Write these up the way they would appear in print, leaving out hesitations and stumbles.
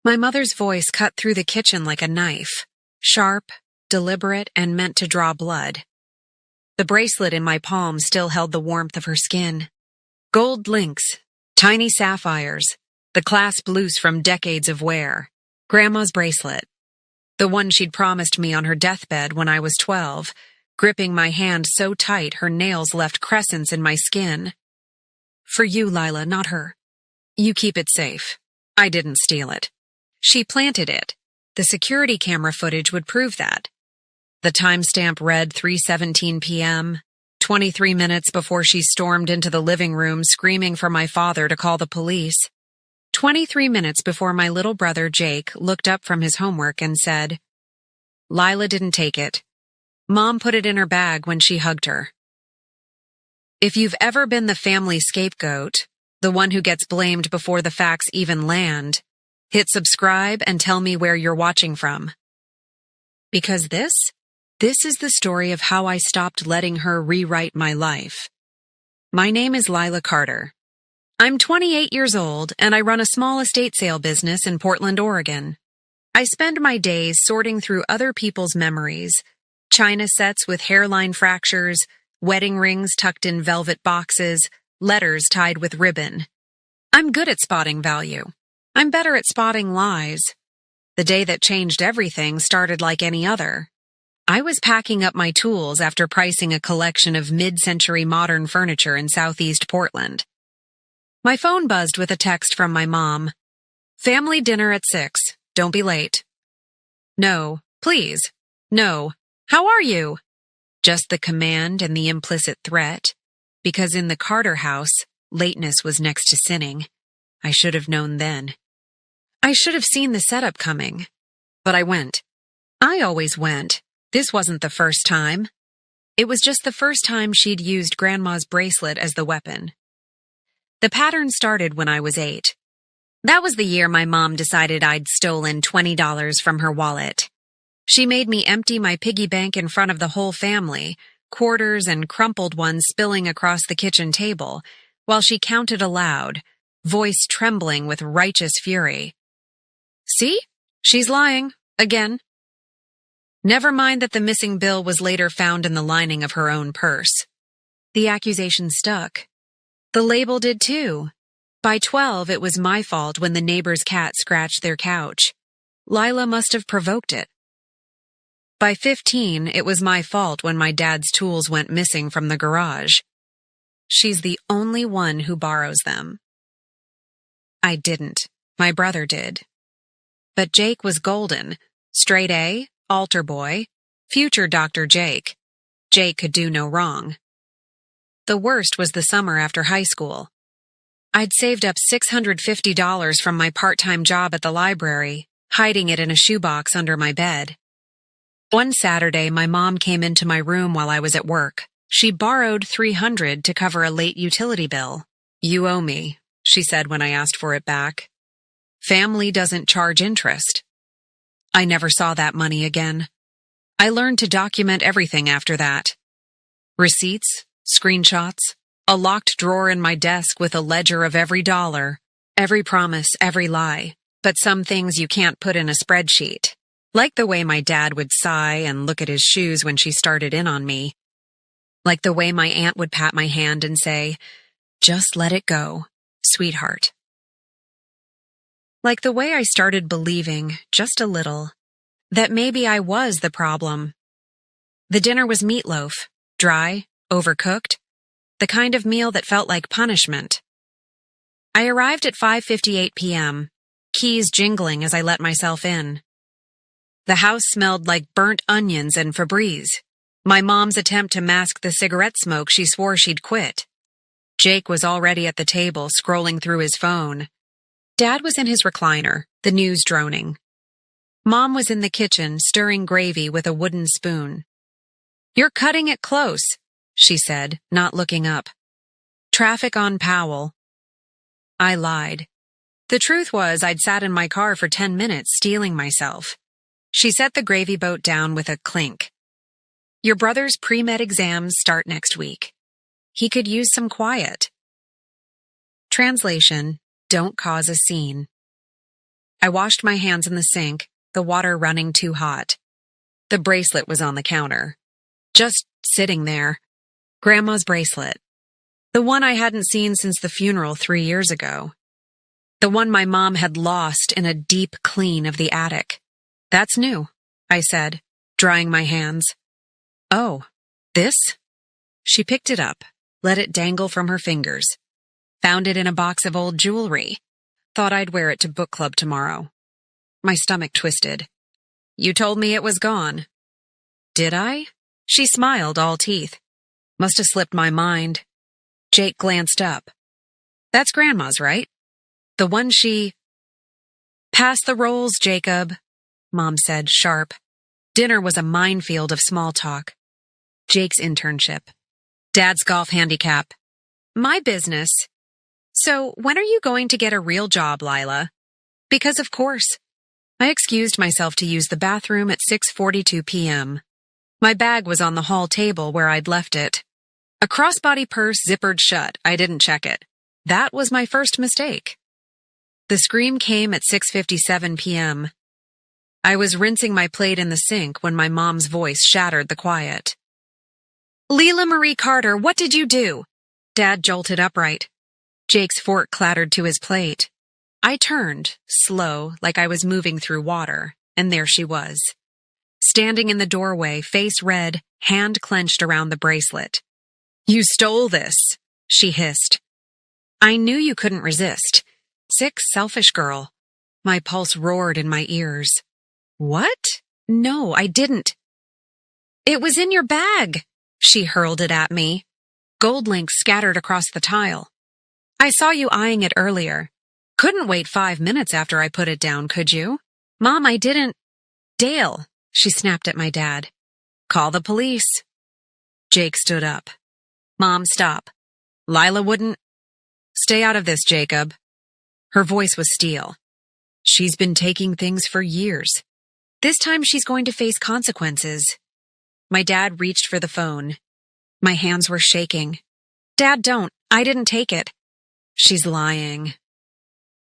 My mother's voice cut through the kitchen like a knife, sharp, deliberate, and meant to draw blood. The bracelet in my palm still held the warmth of her skin. Gold links, tiny sapphires, the clasp loose from decades of wear. Grandma's bracelet. The one she'd promised me on her deathbed when I was 12, gripping my hand so tight her nails left crescents in my skin. For you, Lila, not her. You keep it safe. I didn't steal it. She planted it. The security camera footage would prove that. The timestamp read 3:17 p.m., 23 minutes before she stormed into the living room screaming for my father to call the police. 23 minutes before my little brother Jake looked up from his homework and said, "Lila didn't take it. Mom put it in her bag when she hugged her." If you've ever been the family scapegoat, the one who gets blamed before the facts even land, hit subscribe and tell me where you're watching from. Because this is the story of how I stopped letting her rewrite my life. My name is Lila Carter. I'm 28 years old and I run a small estate sale business in Portland, Oregon. I spend my days sorting through other people's memories, china sets with hairline fractures, wedding rings tucked in velvet boxes, letters tied with ribbon. I'm good at spotting value. I'm better at spotting lies. The day that changed everything started like any other. I was packing up my tools after pricing a collection of mid-century modern furniture in southeast Portland. My phone buzzed with a text from my mom. "Family dinner at 6. Don't be late." "No, please. No. How are you?" Just the command and the implicit threat. Because in the Carter house, lateness was next to sinning. I should have known then. I should have seen the setup coming. But I went. I always went. This wasn't the first time. It was just the first time she'd used Grandma's bracelet as the weapon. The pattern started when I was 8. That was the year my mom decided I'd stolen $20 from her wallet. She made me empty my piggy bank in front of the whole family, quarters and crumpled ones spilling across the kitchen table, while she counted aloud, voice trembling with righteous fury. "See? She's lying. Again." Never mind that the missing bill was later found in the lining of her own purse. The accusation stuck. The label did too. By 12, it was my fault when the neighbor's cat scratched their couch. Lila must have provoked it. By 15, it was my fault when my dad's tools went missing from the garage. She's the only one who borrows them. I didn't. My brother did. But Jake was golden. Straight A, altar boy, future Dr. Jake. Jake could do no wrong. The worst was the summer after high school. I'd saved up $650 from my part-time job at the library, hiding it in a shoebox under my bed. One Saturday, my mom came into my room while I was at work. She borrowed $300 to cover a late utility bill. "You owe me," she said when I asked for it back. "Family doesn't charge interest." I never saw that money again. I learned to document everything after that. Receipts, screenshots, a locked drawer in my desk with a ledger of every dollar, every promise, every lie, but some things you can't put in a spreadsheet. Like the way my dad would sigh and look at his shoes when she started in on me. Like the way my aunt would pat my hand and say, "Just let it go, sweetheart." Like the way I started believing, just a little, that maybe I was the problem. The dinner was meatloaf, dry, overcooked, the kind of meal that felt like punishment. I arrived at 5:58 p.m., keys jingling as I let myself in. The house smelled like burnt onions and Febreze, my mom's attempt to mask the cigarette smoke she swore she'd quit. Jake was already at the table, scrolling through his phone. Dad was in his recliner, the news droning. Mom was in the kitchen, stirring gravy with a wooden spoon. "You're cutting it close," she said, not looking up. "Traffic on Powell." I lied. The truth was I'd sat in my car for 10 minutes, stealing myself. She set the gravy boat down with a clink. "Your brother's pre-med exams start next week. He could use some quiet." Translation: Don't cause a scene. I washed my hands in the sink, the water running too hot. The bracelet was on the counter. Just sitting there. Grandma's bracelet. The one I hadn't seen since the funeral 3 years ago. The one my mom had lost in a deep clean of the attic. That's new, I said, drying my hands. Oh, this? She picked it up, let it dangle from her fingers. Found it in a box of old jewelry. Thought I'd wear it to book club tomorrow. My stomach twisted. You told me it was gone. Did I? She smiled, all teeth. Must have slipped my mind. Jake glanced up. That's Grandma's, right? The one she... Pass the rolls, Jacob, Mom said, sharp. Dinner was a minefield of small talk. Jake's internship. Dad's golf handicap. My business. So, when are you going to get a real job, Lila? Because of course. I excused myself to use the bathroom at 6:42 p.m. My bag was on the hall table where I'd left it. A crossbody purse zippered shut. I didn't check it. That was my first mistake. The scream came at 6:57 p.m. I was rinsing my plate in the sink when my mom's voice shattered the quiet. Leila Marie Carter, what did you do? Dad jolted upright. Jake's fork clattered to his plate. I turned, slow, like I was moving through water, and there she was. Standing in the doorway, face red, hand clenched around the bracelet. You stole this, she hissed. I knew you couldn't resist. Sick, selfish girl. My pulse roared in my ears. What? No, I didn't. It was in your bag. She hurled it at me. Gold links scattered across the tile. I saw you eyeing it earlier. Couldn't wait 5 minutes after I put it down, could you? Mom, I didn't. Dale, she snapped at my dad. Call the police. Jake stood up. Mom, stop. Lila wouldn't. Stay out of this, Jacob. Her voice was steel. She's been taking things for years. This time she's going to face consequences. My dad reached for the phone. My hands were shaking. Dad, don't. I didn't take it. She's lying.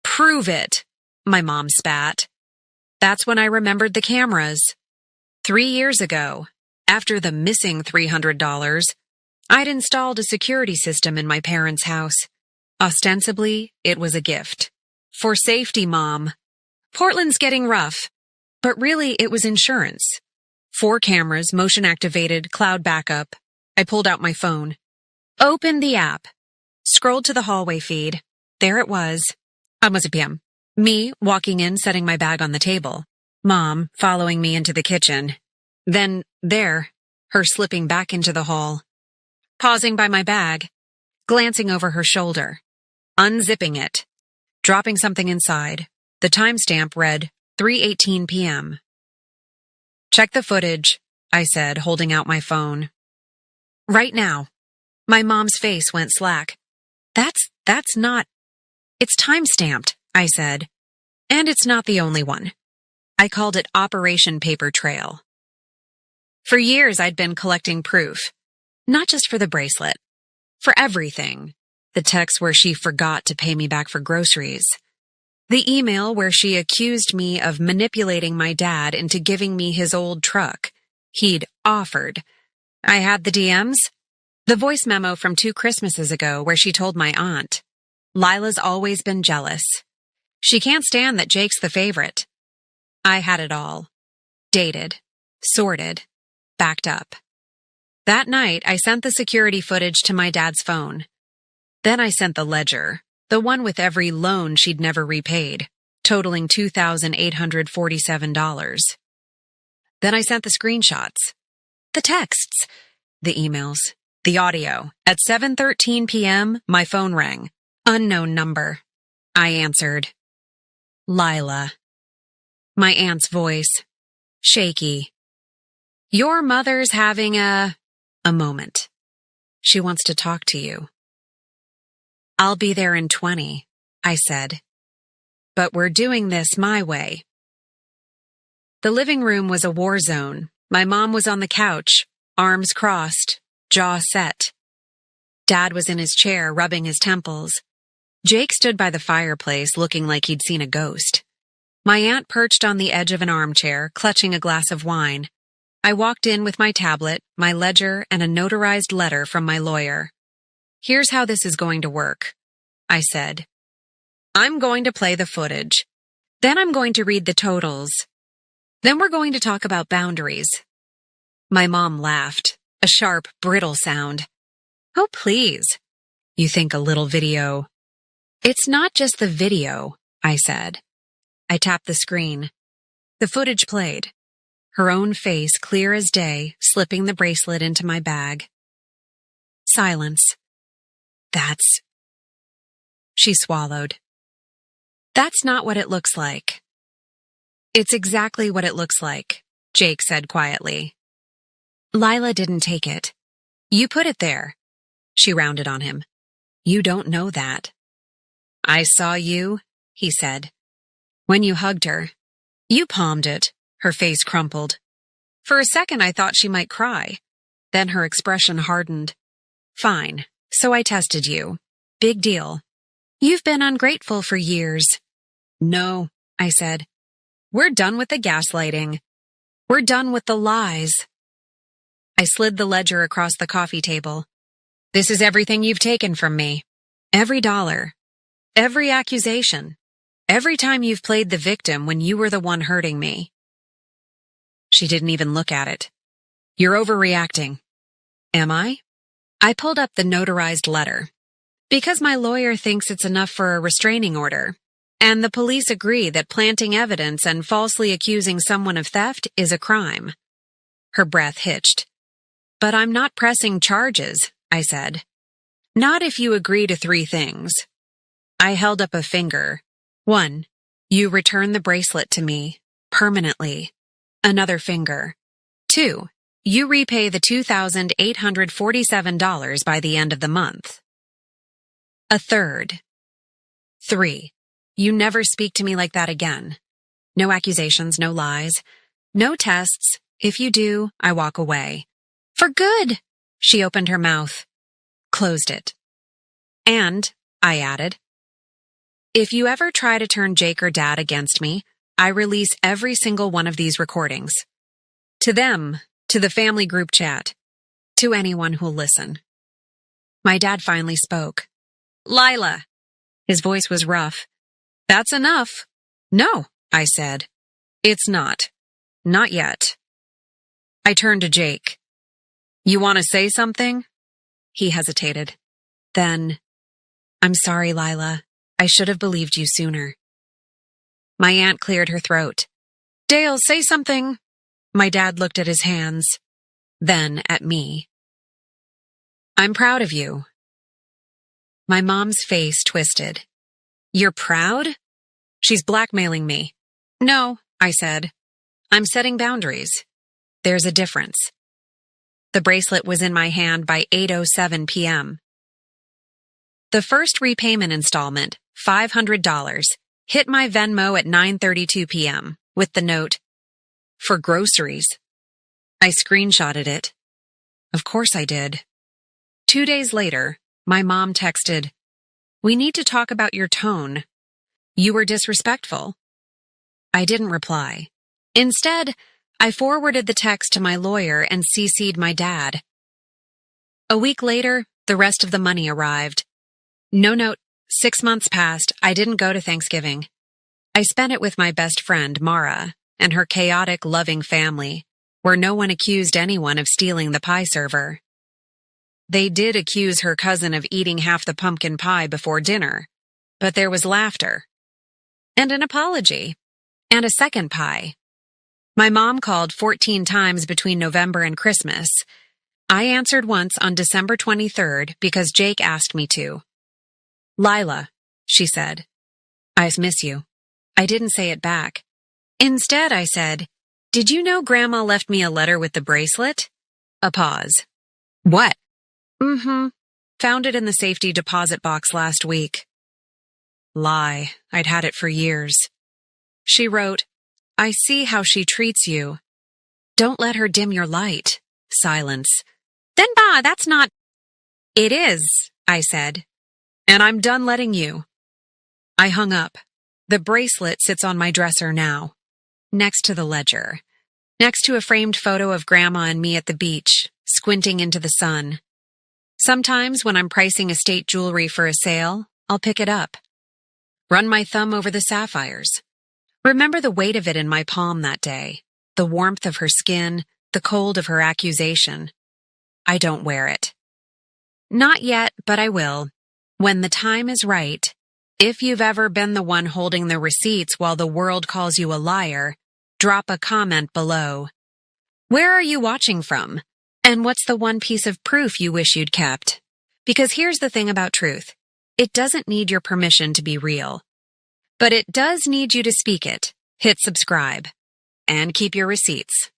Prove it, my mom spat. That's when I remembered the cameras. 3 years ago, after the missing $300, I'd installed a security system in my parents' house. Ostensibly, it was a gift. For safety, Mom. Portland's getting rough. But really, it was insurance. 4 cameras, motion-activated, cloud backup. I pulled out my phone. Opened the app. Scrolled to the hallway feed. There it was. Was it p.m.? Me, walking in, setting my bag on the table. Mom, following me into the kitchen. Then, there, her slipping back into the hall. Pausing by my bag. Glancing over her shoulder. Unzipping it. Dropping something inside. The timestamp read 3:18 p.m. Check the footage, I said, holding out my phone. Right now. My mom's face went slack. That's not... It's time-stamped, I said. And it's not the only one. I called it Operation Paper Trail. For years, I'd been collecting proof. Not just for the bracelet. For everything. The text where she forgot to pay me back for groceries. The email where she accused me of manipulating my dad into giving me his old truck. He'd offered. I had the DMs. The voice memo from 2 Christmases ago where she told my aunt. Lila's always been jealous. She can't stand that Jake's the favorite. I had it all. Dated. Sorted. Backed up. That night, I sent the security footage to my dad's phone. Then I sent the ledger, the one with every loan she'd never repaid, totaling $2,847. Then I sent the screenshots, the texts, the emails, the audio. At 7:13 p.m., my phone rang. Unknown number. I answered. Lila. My aunt's voice. Shaky. Your mother's having a moment. She wants to talk to you. I'll be there in 20, I said. But we're doing this my way. The living room was a war zone. My mom was on the couch, arms crossed, jaw set. Dad was in his chair, rubbing his temples. Jake stood by the fireplace, looking like he'd seen a ghost. My aunt perched on the edge of an armchair, clutching a glass of wine. I walked in with my tablet, my ledger, and a notarized letter from my lawyer. "Here's how this is going to work," I said. "I'm going to play the footage. Then I'm going to read the totals. Then we're going to talk about boundaries." My mom laughed, a sharp, brittle sound. "Oh, please. You think a little video—" "It's not just the video," I said. I tapped the screen. The footage played. Her own face clear as day, slipping the bracelet into my bag. Silence. "That's—" She swallowed. "That's not what it looks like." "It's exactly what it looks like," Jake said quietly. "Lila didn't take it. You put it there." She rounded on him. "You don't know that." "I saw you," he said. "When you hugged her. You palmed it." Her face crumpled. For a second I thought she might cry. Then her expression hardened. "Fine, so I tested you. Big deal. You've been ungrateful for years." "No," I said. "We're done with the gaslighting. We're done with the lies." I slid the ledger across the coffee table. "This is everything you've taken from me. Every dollar. Every accusation. Every time you've played the victim when you were the one hurting me." She didn't even look at it. "You're overreacting." "Am I?" I pulled up the notarized letter. "Because my lawyer thinks it's enough for a restraining order, and the police agree that planting evidence and falsely accusing someone of theft is a crime." Her breath hitched. "But I'm not pressing charges," I said. "Not if you agree to 3 things." I held up a finger. 1. You return the bracelet to me, permanently. Another finger. 2. You repay the $2,847 by the end of the month. A third. 3. You never speak to me like that again. No accusations, no lies. No tests. If you do, I walk away. "For good." She opened her mouth. Closed it. "And," I added, "if you ever try to turn Jake or Dad against me, I release every single one of these recordings. To them, to the family group chat, to anyone who'll listen." My dad finally spoke. "Lila." His voice was rough. "That's enough." "No," I said. "It's not. Not yet." I turned to Jake. "You want to say something?" He hesitated. Then, "I'm sorry, Lila. I should have believed you sooner." My aunt cleared her throat. "Dale, say something." My dad looked at his hands, then at me. "I'm proud of you." My mom's face twisted. "You're proud?" "She's blackmailing me." "No," I said. "I'm setting boundaries. There's a difference." The bracelet was in my hand by 8:07 p.m. The first repayment installment, $500, hit my Venmo at 9:32 p.m. with the note, "For groceries." I screenshotted it. Of course I did. 2 days later, my mom texted, "We need to talk about your tone. You were disrespectful." I didn't reply. Instead, I forwarded the text to my lawyer and CC'd my dad. A week later, the rest of the money arrived. No note. 6 months passed. I didn't go to Thanksgiving. I spent it with my best friend, Mara, and her chaotic, loving family, where no one accused anyone of stealing the pie server. They did accuse her cousin of eating half the pumpkin pie before dinner, but there was laughter. And an apology. And a second pie. My mom called 14 times between November and Christmas. I answered once on December 23rd because Jake asked me to. "Lila," she said, "I miss you." I didn't say it back. Instead, I said, "Did you know Grandma left me a letter with the bracelet?" A pause. "What?" Found it in the safety deposit box last week." Lie. I'd had it for years. She wrote, "I see how she treats you. Don't let her dim your light." Silence. "Then, that's not—" "It is," I said. "And I'm done letting you." I hung up. The bracelet sits on my dresser now, next to the ledger, next to a framed photo of Grandma and me at the beach, squinting into the sun. Sometimes when I'm pricing estate jewelry for a sale, I'll pick it up. Run my thumb over the sapphires. Remember the weight of it in my palm that day, the warmth of her skin, the cold of her accusation. I don't wear it. Not yet, but I will. When the time is right. If you've ever been the one holding the receipts while the world calls you a liar, drop a comment below. Where are you watching from? And what's the one piece of proof you wish you'd kept? Because here's the thing about truth. It doesn't need your permission to be real. But it does need you to speak it. Hit subscribe. And keep your receipts.